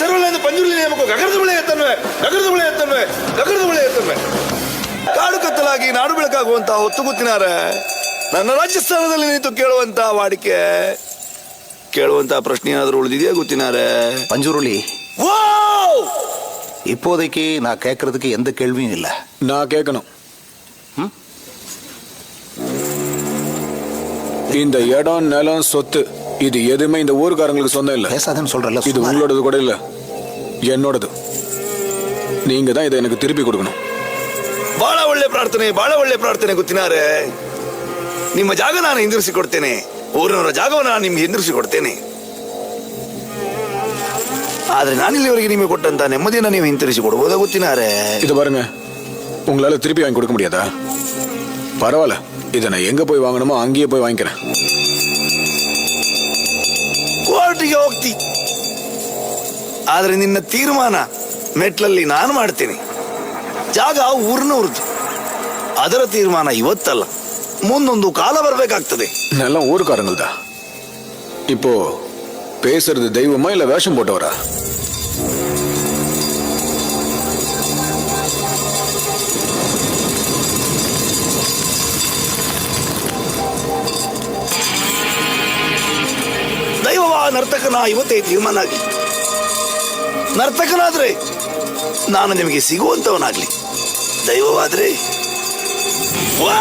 ನಗರವಲಯದ ಪಂಜುರ್ಲಿ ನೇಮಕ ಗಗನದ ಬಳೆ ಎತ್ತನ್ವೆ ಗಗನದ ಬಳೆ ಎತ್ತನ್ವೆ ಗಗನದ ಬಳೆ ಎತ್ತನ್ವೆ. ಕಾಡು ಕತ್ತಲಾಗಿ ನಾಡು ಬೆಳಕಾಗುವಂತ ಹೊತ್ತು ಗೊತ್ತಿನಾರ ನನ್ನ ರಾಜಸ್ಥಾನದಲ್ಲಿ ನಿಂತು ಕೇಳುವಂತ ವಾಡಿಕೆ ಕೇಳುವಂತ ಪ್ರಶ್ನೆ ಏನಾದರೂ ಉಳಿದಿದೆಯಾ ಗೊತ್ತಿನಾರೆ? பஞ்சுருளி, இப்போதைக்கு நான் கேட்கறதுக்கு எந்த கேள்வியும் இல்லை. நான் கேட்கணும். இந்த இடம், நிலம், சொத்து இது எதுவுமே இந்த ஊருக்காரங்களுக்கு சொந்தம் இல்ல. பேசாதேன்னு சொல்றல. இது உங்களோடது கூட இல்ல, என்னோடது. நீங்க தான் இதை எனக்கு திருப்பி கொடுக்கணும். ಬಹಳ ಒಳ್ಳೆ ಪ್ರಾರ್ಥನೆ ಗೊತ್ತಿನಾರೆ. ನಿಮ್ಮ ಜಾಗ ನಾನು ಹಿಂದಿರಿಸಿ ಕೊಡ್ತೇನೆ, ಊರಿನವರ ಜಾಗವನ್ನು ನಾನು ನಿಮ್ಗೆ ಹಿಂದಿರಿಸಿ ಕೊಡ್ತೇನೆ. ಆದ್ರೆ ನಾನಿಲ್ಲಿವರೆಗೆ ನಿಮಗೆ ಕೊಟ್ಟಂತ ನೆಮ್ಮದಿಯನ್ನು ನೀವು ಹಿಂತಿರಿಸಿ ಕೊಡ್ಬೋದಾ ಗೊತ್ತಿನಾರೆ? இது பாருங்க, உங்களால திருப்பி வாங்கி கொடுக்க முடியாதா? பரவாயில்ல, இதை நான் எங்க போய் வாங்கணுமோ அங்கேயே போய் வாங்கிக்கிறேன். ಕೋರ್ಟ್ಗೆ ಹೋಗ್ತಿ, ಆದ್ರೆ ನಿನ್ನ ತೀರ್ಮಾನ ಮೆಟ್ಲಲ್ಲಿ ನಾನು ಮಾಡ್ತೇನೆ. ಜಾಗ ಊರಿನವ್ರದ್ದು, ಅದರ ತೀರ್ಮಾನ ಇವತ್ತಲ್ಲ, ಮುಂದೊಂದು ಕಾಲ ಬರ್ಬೇಕಾಗ್ತದೆ. நிலம் ஊருக்காரங்கள்தான். இப்போ பேசுறது தெய்வமா இல்ல வேஷம் போட்டவரா? ದೈವವಾ ನರ್ತಕನ ಇವತ್ತೇ ತೀರ್ಮಾನ ಆಗಲಿ. ನರ್ತಕನಾದ್ರೆ ನಾನು ನಿಮಗೆ ಸಿಗುವಂತವನಾಗ್ಲಿ, ದೈವವಾದ್ರೆ ವಾ